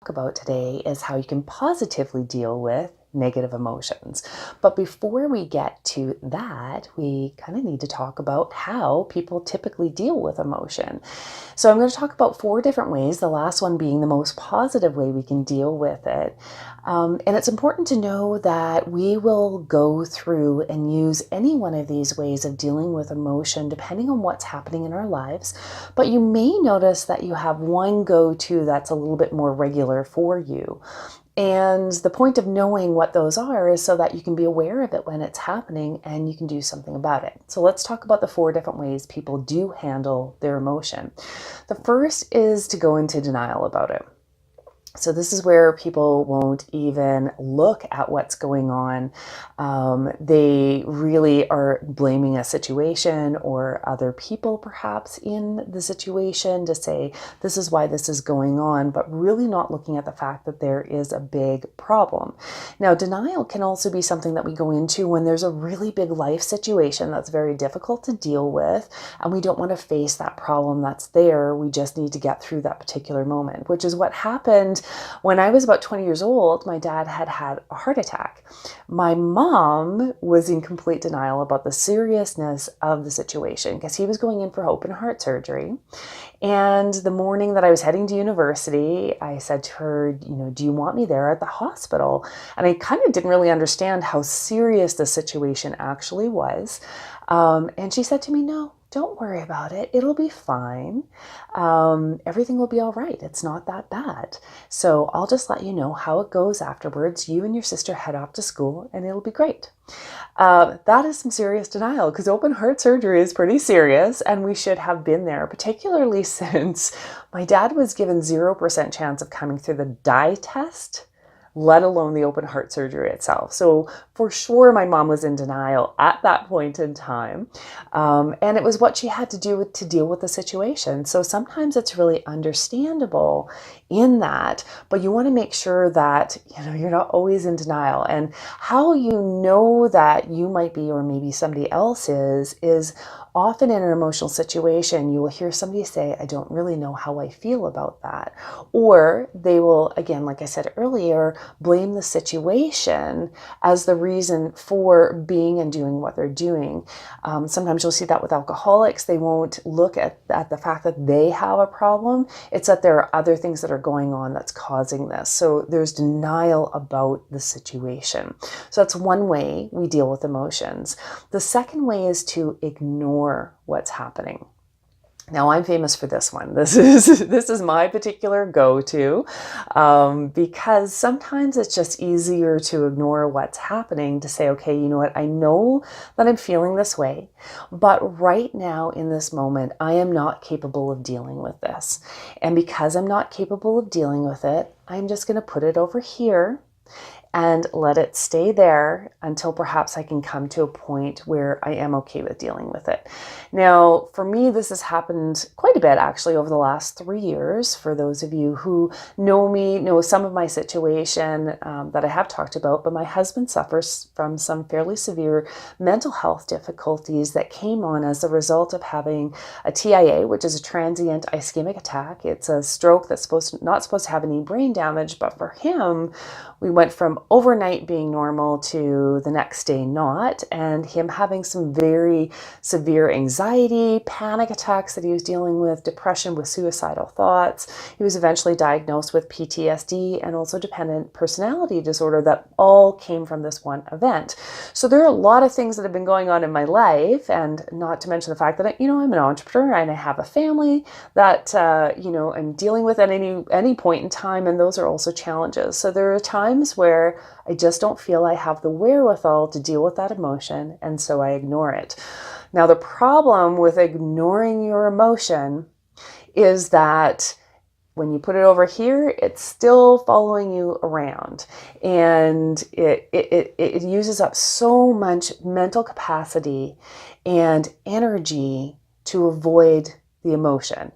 talk about today is how you can positively deal with negative emotions. But before we get to that, we kind of need to talk about how people typically deal with emotion. So I'm going to talk about 4 different ways, the last one being the most positive way we can deal with it. And it's important to know that we will go through and use any one of these ways of dealing with emotion depending on what's happening in our lives. But you may notice that you have one go-to that's a little bit more regular for you. And the point of knowing what those are is so that you can be aware of it when it's happening and you can do something about it. So let's talk about the 4 different ways people do handle their emotion. The first is to go into denial about it. So this is where people won't even look at what's going on. They really are blaming a situation or other people perhaps in the situation to say, this is why this is going on, but really not looking at the fact that there is a big problem. Now, denial can also be something that we go into when there's a really big life situation that's very difficult to deal with, and we don't want to face that problem that's there. We just need to get through that particular moment, which is what happened when I was about 20 years old. My dad had had a heart attack. My mom was in complete denial about the seriousness of the situation because he was going in for open heart surgery. And the morning that I was heading to university, I said to her, do you want me there at the hospital? And I kind of didn't really understand how serious the situation actually was. And she said to me, no, don't worry about it. It'll be fine. Everything will be all right. It's not that bad. So I'll just let you know how it goes afterwards. You and your sister head off to school and it'll be great. That is some serious denial because open heart surgery is pretty serious and we should have been there, particularly since my dad was given 0% chance of coming through the dye test, let alone the open heart surgery itself. So for sure, my mom was in denial at that point in time. And it was what she had to do to deal with the situation. So sometimes it's really understandable in that, but you want to make sure that, you're not always in denial. And how you know that you might be, or maybe somebody else is often in an emotional situation, you will hear somebody say, I don't really know how I feel about that. Or they will, again, like I said earlier, blame the situation as the reason for being and doing what they're doing. Sometimes you'll see that with alcoholics. They won't look at the fact that they have a problem. It's that there are other things that are going on that's causing this. So there's denial about the situation. So that's one way we deal with emotions. The second way is to ignore what's happening. Now, I'm famous for this one. This is my particular go-to because sometimes it's just easier to ignore what's happening, to say, okay, you know what? I know that I'm feeling this way, but right now in this moment, I am not capable of dealing with this. And because I'm not capable of dealing with it, I'm just going to put it over here and let it stay there until perhaps I can come to a point where I am okay with dealing with it. Now, for me, this has happened quite a bit actually over the last 3 years. For those of you who know me, know some of my situation that I have talked about, but my husband suffers from some fairly severe mental health difficulties that came on as a result of having a TIA, which is a transient ischemic attack. It's a stroke that's not supposed to have any brain damage, but for him, we went from overnight being normal to the next day not, and him having some very severe anxiety, panic attacks that he was dealing with, depression with suicidal thoughts. He was eventually diagnosed with PTSD and also dependent personality disorder that all came from this one event. So there are a lot of things that have been going on in my life, and not to mention the fact that, I'm an entrepreneur and I have a family that, I'm dealing with at any point in time, and those are also challenges. So there are times where I just don't feel I have the wherewithal to deal with that emotion, and so I ignore it. Now, the problem with ignoring your emotion is that when you put it over here, it's still following you around, and it uses up so much mental capacity and energy to avoid the emotion.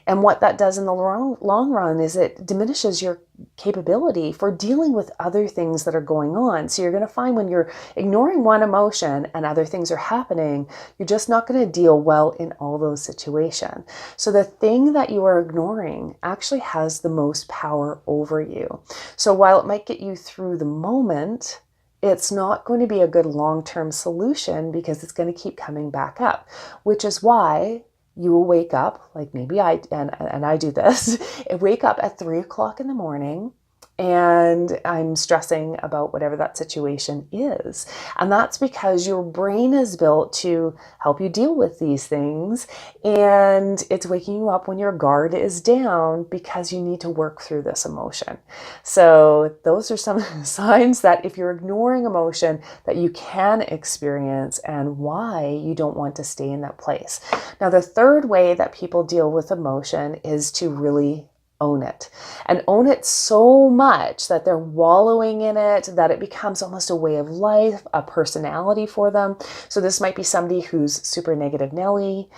And what that does in the long run is it diminishes your capability for dealing with other things that are going on. So you're going to find when you're ignoring one emotion and other things are happening, you're just not going to deal well in all those situations. So the thing that you are ignoring actually has the most power over you. So while it might get you through the moment, it's not going to be a good long-term solution because it's going to keep coming back up, which is why you will wake up, like maybe I do this, wake up at 3 o'clock in the morning and I'm stressing about whatever that situation is. And that's because your brain is built to help you deal with these things. And it's waking you up when your guard is down because you need to work through this emotion. So those are some signs that if you're ignoring emotion that you can experience and why you don't want to stay in that place. Now, the third way that people deal with emotion is to really own it, and own it so much that they're wallowing in it, that it becomes almost a way of life, a personality for them. So this might be somebody who's super negative Nelly,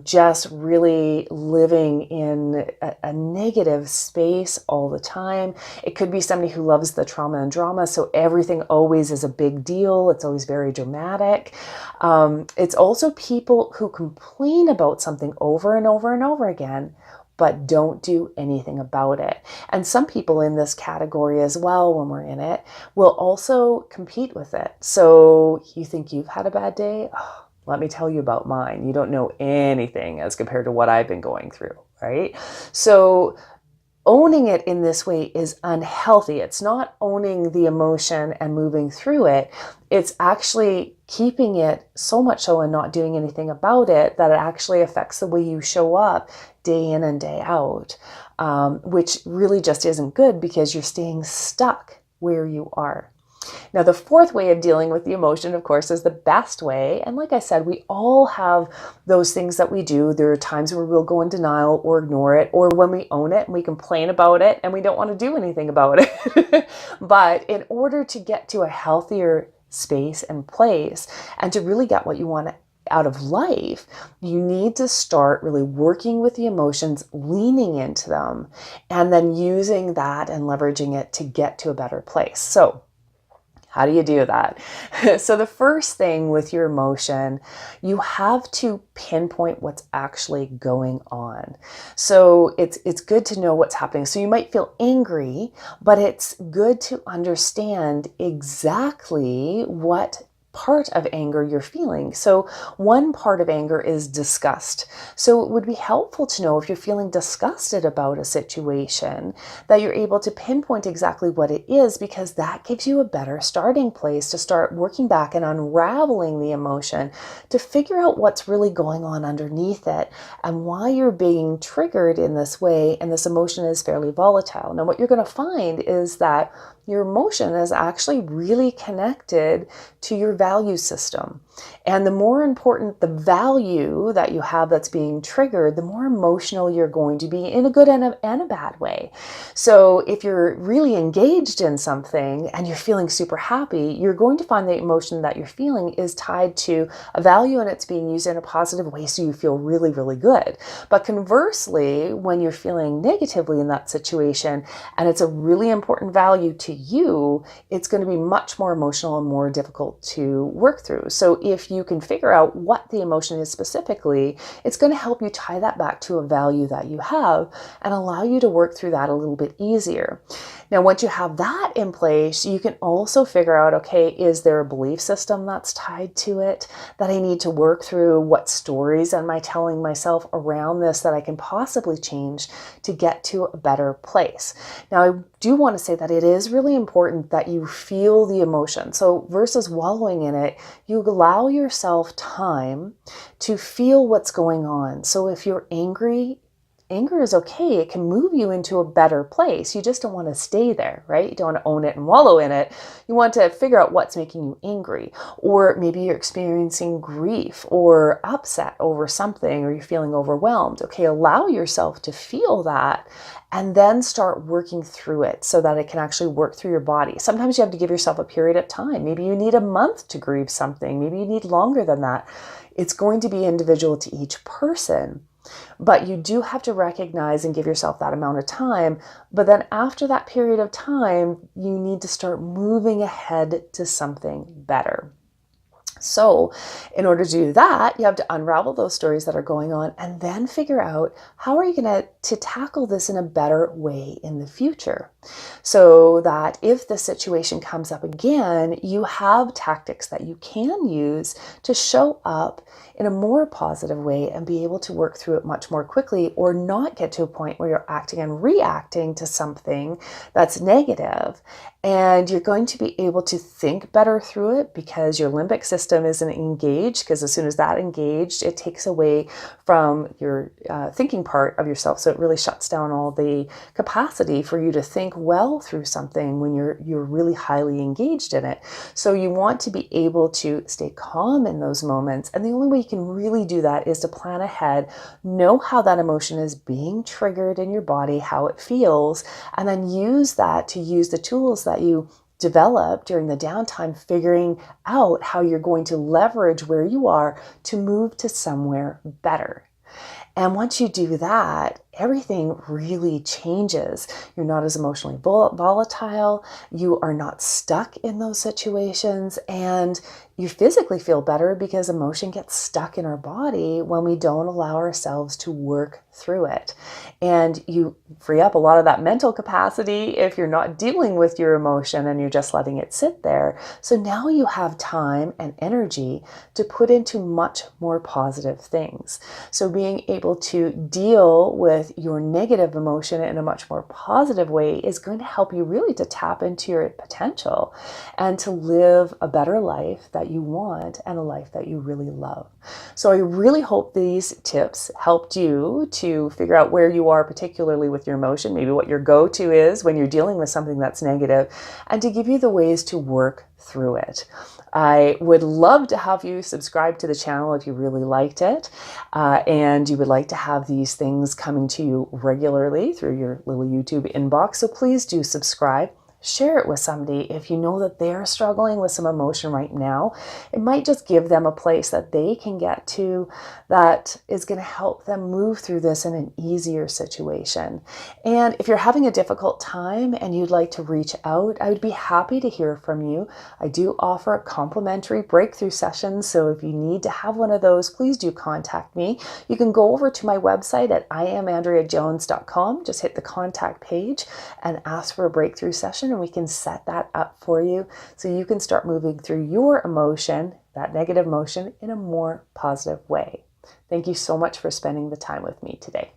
just really living in a negative space all the time. It could be somebody who loves the trauma and drama, so everything always is a big deal. It's always very dramatic. It's also people who complain about something over and over and over again, but don't do anything about it. And some people in this category as well, when we're in it, will also compete with it. So you think you've had a bad day? Oh, let me tell you about mine. You don't know anything as compared to what I've been going through, right? So owning it in this way is unhealthy. It's not owning the emotion and moving through it. It's actually keeping it so much so and not doing anything about it that it actually affects the way you show up day in and day out, which really just isn't good because you're staying stuck where you are. Now, the fourth way of dealing with the emotion, of course, is the best way. And like I said, we all have those things that we do. There are times where we'll go in denial or ignore it, or when we own it and we complain about it and we don't want to do anything about it. But in order to get to a healthier space and place and to really get what you want out of life, you need to start really working with the emotions, leaning into them, and then using that and leveraging it to get to a better place. So how do you do that? So the first thing with your emotion, you have to pinpoint what's actually going on. So it's good to know what's happening. So you might feel angry, but it's good to understand exactly what part of anger you're feeling. So one part of anger is disgust. So it would be helpful to know if you're feeling disgusted about a situation, that you're able to pinpoint exactly what it is, because that gives you a better starting place to start working back and unraveling the emotion to figure out what's really going on underneath it and why you're being triggered in this way. And this emotion is fairly volatile. Now, what you're going to find is that your emotion is actually really connected to your value system. And the more important the value that you have that's being triggered, the more emotional you're going to be, in a good and a bad way. So if you're really engaged in something and you're feeling super happy, you're going to find the emotion that you're feeling is tied to a value and it's being used in a positive way, so you feel really, really good. But conversely, when you're feeling negatively in that situation and it's a really important value to you, it's going to be much more emotional and more difficult to work through. So if you can figure out what the emotion is specifically, it's going to help you tie that back to a value that you have and allow you to work through that a little bit easier. Now, once you have that in place, you can also figure out, okay, is there a belief system that's tied to it that I need to work through? What stories am I telling myself around this that I can possibly change to get to a better place? Now, I do want to say that it is really important that you feel the emotion. So versus wallowing in it, you allow yourself time to feel what's going on. So if you're angry, anger is okay. It can move you into a better place. You just don't want to stay there, right? You don't want to own it and wallow in it. You want to figure out what's making you angry. Or maybe you're experiencing grief or upset over something, or you're feeling overwhelmed. Okay, allow yourself to feel that and then start working through it so that it can actually work through your body. Sometimes you have to give yourself a period of time. Maybe you need a month to grieve something. Maybe you need longer than that. It's going to be individual to each person. But you do have to recognize and give yourself that amount of time. But then after that period of time, you need to start moving ahead to something better. So in order to do that, you have to unravel those stories that are going on and then figure out how are you going to tackle this in a better way in the future, so that if the situation comes up again, you have tactics that you can use to show up in a more positive way and be able to work through it much more quickly, or not get to a point where you're acting and reacting to something that's negative. And you're going to be able to think better through it because your limbic system isn't engaged, because as soon as that engaged, it takes away from your thinking part of yourself. So it really shuts down all the capacity for you to think well through something when you're really highly engaged in it. So you want to be able to stay calm in those moments. And the only way you can really do that is to plan ahead, know how that emotion is being triggered in your body, how it feels, and then use that to use the tools that you develop during the downtime, figuring out how you're going to leverage where you are to move to somewhere better. And once you do that, everything really changes. You're not as emotionally volatile. You are not stuck in those situations, and you physically feel better because emotion gets stuck in our body when we don't allow ourselves to work through it. And you free up a lot of that mental capacity if you're not dealing with your emotion and you're just letting it sit there. So now you have time and energy to put into much more positive things. So being able to deal with your negative emotion in a much more positive way is going to help you really to tap into your potential and to live a better life that you want and a life that you really love. So I really hope these tips helped you to figure out where you are, particularly with your emotion, maybe what your go-to is when you're dealing with something that's negative, and to give you the ways to work through it. I would love to have you subscribe to the channel if you really liked it, and you would like to have these things coming to you regularly through your little YouTube inbox. So please do subscribe. Share it with somebody if you know that they're struggling with some emotion right now. It might just give them a place that they can get to that is going to help them move through this in an easier situation. And if you're having a difficult time and you'd like to reach out, I would be happy to hear from you. I do offer a complimentary breakthrough session, so if you need to have one of those, please do contact me. You can go over to my website at iamandreajones.com. Just hit the contact page and ask for a breakthrough session, and we can set that up for you so you can start moving through your emotion, that negative emotion, in a more positive way. Thank you so much for spending the time with me today.